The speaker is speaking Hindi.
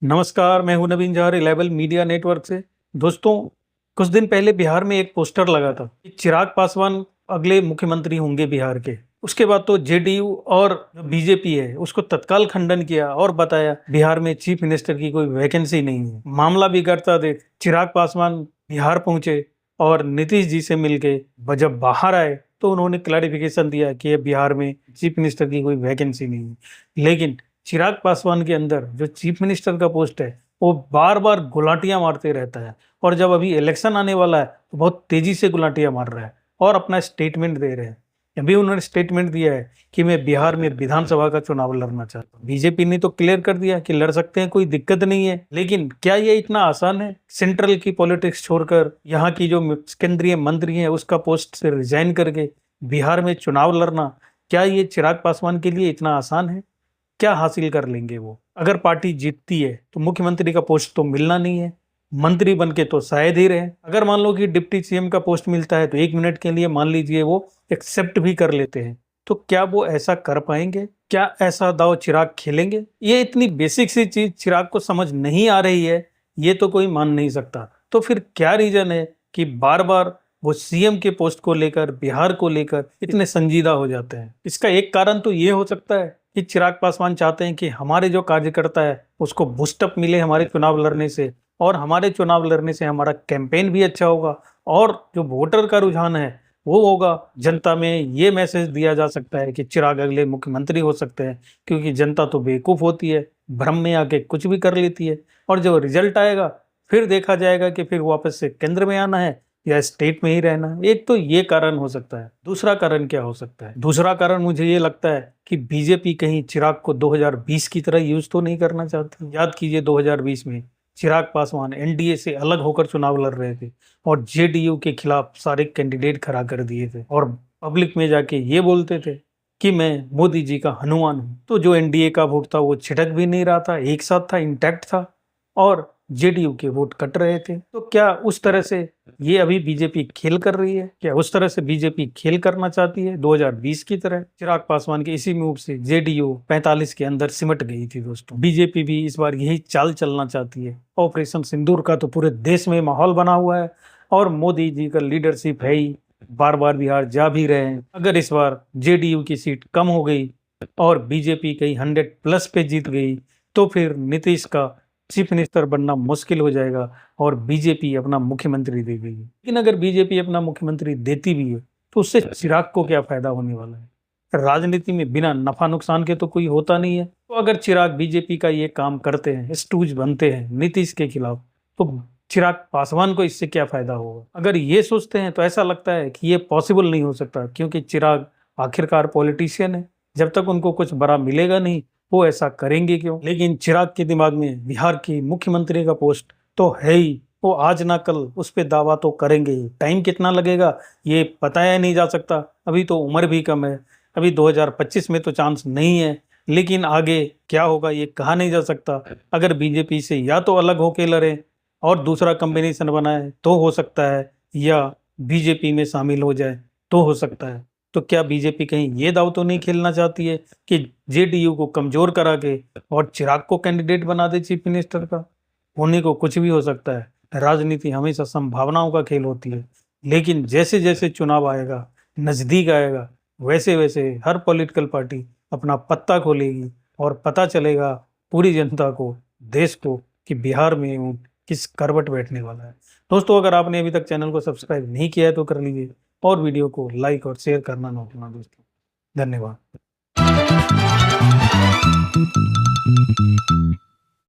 नमस्कार, मैं हूं नवीन जौहर रिलायबल मीडिया नेटवर्क से। दोस्तों, कुछ दिन पहले बिहार में एक पोस्टर लगा था कि चिराग पासवान अगले मुख्यमंत्री होंगे बिहार के। उसके बाद तो जेडीयू और बीजेपी है उसको तत्काल खंडन किया और बताया बिहार में चीफ मिनिस्टर की कोई वैकेंसी नहीं है। मामला बिगड़ता देख चिराग पासवान बिहार पहुंचे और नीतीश जी से मिलके जब बाहर आए तो उन्होंने क्लैरिफिकेशन दिया कि बिहार में चीफ मिनिस्टर की कोई वैकेंसी नहीं है। लेकिन चिराग पासवान के अंदर जो चीफ मिनिस्टर का पोस्ट है वो बार बार गुलाटियां मारते रहता है, और जब अभी इलेक्शन आने वाला है तो बहुत तेजी से गुलाटियां मार रहा है और अपना स्टेटमेंट दे रहे हैं। अभी उन्होंने स्टेटमेंट दिया है कि मैं बिहार में विधानसभा का चुनाव लड़ना चाहता हूँ। बीजेपी ने तो क्लियर कर दिया कि लड़ सकते हैं, कोई दिक्कत नहीं है। लेकिन क्या ये इतना आसान है? सेंट्रल की पॉलिटिक्स छोड़कर यहाँ की जो केंद्रीय मंत्री है उसका पोस्ट से रिजाइन करके बिहार में चुनाव लड़ना, क्या ये चिराग पासवान के लिए इतना आसान है? क्या हासिल कर लेंगे वो? अगर पार्टी जीतती है तो मुख्यमंत्री का पोस्ट तो मिलना नहीं है, मंत्री बन के तो शायद ही रहे। अगर मान लो कि डिप्टी सीएम का पोस्ट मिलता है तो 1 मिनट के लिए मान लीजिए वो एक्सेप्ट भी कर लेते हैं, तो क्या वो ऐसा कर पाएंगे? क्या ऐसा दाव चिराग खेलेंगे? ये इतनी बेसिक सी चीज चिराग को समझ नहीं आ रही है, ये तो कोई मान नहीं सकता। तो फिर क्या रीजन है कि बार बार वो सीएम के पोस्ट को लेकर, बिहार को लेकर इतने संजीदा हो जाते हैं? इसका एक कारण तो ये हो सकता है कि चिराग पासवान चाहते हैं कि हमारे जो कार्यकर्ता है उसको बूस्टअप मिले हमारे चुनाव लड़ने से, और हमारे चुनाव लड़ने से हमारा कैंपेन भी अच्छा होगा और जो वोटर का रुझान है वो होगा। जनता में ये मैसेज दिया जा सकता है कि चिराग अगले मुख्यमंत्री हो सकते हैं, क्योंकि जनता तो बेवकूफ होती है, भ्रम में आके कुछ भी कर लेती है, और जब रिजल्ट आएगा फिर देखा जाएगा कि फिर वापस से केंद्र में आना है या स्टेट में ही रहना है। एक तो ये कारण हो सकता है। दूसरा कारण क्या हो सकता है? दूसरा कारण मुझे ये लगता है कि बीजेपी कहीं चिराग को 2020 की तरह यूज तो नहीं करना चाहती। याद कीजिए 2020 में चिराग पासवान एनडीए से अलग होकर चुनाव लड़ रहे थे और जेडीयू के खिलाफ सारे कैंडिडेट खड़ा कर दिए थे, और पब्लिक में जाके ये बोलते थे कि मैं मोदी जी का हनुमान हूं। तो जो एनडीए का वोट था वो छिटक भी नहीं रहा था, एक साथ था, इंटैक्ट था, और जेडीयू के वोट कट रहे थे। तो क्या उस तरह से ये अभी बीजेपी खेल कर रही है? क्या उस तरह से बीजेपी खेल करना चाहती है 2020 की तरह? चिराग पासवान के इसी मूव से जेडीयू 45 के अंदर सिमट गई थी। दोस्तों, बीजेपी भी इस बार यही चाल चलना चाहती है। ऑपरेशन सिंदूर का तो पूरे देश में माहौल बना हुआ है और मोदी जी का लीडरशिप है ही, बार बार बिहार जा भी रहे हैं। अगर इस बार जेडीयू की सीट कम हो गई और बीजेपी कहीं 100+ पे जीत गई तो फिर नीतीश का चीफ मिनिस्टर बनना मुश्किल हो जाएगा और बीजेपी अपना मुख्यमंत्री दे गई। लेकिन अगर बीजेपी अपना मुख्यमंत्री देती भी है तो उससे चिराग को क्या फायदा होने वाला है? राजनीति में बिना नफा नुकसान के तो कोई होता नहीं है। तो अगर चिराग बीजेपी का ये काम करते हैं, स्टूज बनते हैं नीतीश के खिलाफ, तो चिराग पासवान को इससे क्या फायदा होगा? अगर ये सोचते हैं तो ऐसा लगता है कि ये पॉसिबल नहीं हो सकता, क्योंकि चिराग आखिरकार पॉलिटिशियन है। जब तक उनको कुछ बड़ा मिलेगा नहीं वो ऐसा करेंगे क्यों? लेकिन चिराग के दिमाग में बिहार की मुख्यमंत्री का पोस्ट तो है ही, वो आज ना कल उस पे दावा तो करेंगे ही। टाइम कितना लगेगा ये बताया नहीं जा सकता, अभी तो उम्र भी कम है, अभी 2025 में तो चांस नहीं है। लेकिन आगे क्या होगा ये कहा नहीं जा सकता। अगर बीजेपी से या तो अलग होके लड़े और दूसरा कॉम्बिनेशन बनाए तो हो सकता है, या बीजेपी में शामिल हो जाए तो हो सकता है। तो क्या बीजेपी कहीं ये दाव तो नहीं खेलना चाहती है कि जेडीयू को कमजोर करा के और चिराग को कैंडिडेट बना दे चीफ मिनिस्टर का? होने को कुछ भी हो सकता है। राजनीति हमेशा संभावनाओं का खेल होती है, लेकिन जैसे जैसे चुनाव आएगा, नजदीक आएगा, वैसे वैसे हर पॉलिटिकल पार्टी अपना पत्ता खोलेगी और पता चलेगा पूरी जनता को, देश को, कि बिहार में वो किस करवट बैठने वाला है। दोस्तों, अगर आपने अभी तक चैनल को सब्सक्राइब नहीं किया है तो कर लीजिए और वीडियो को लाइक और शेयर करना ना भूलना दोस्तों। धन्यवाद।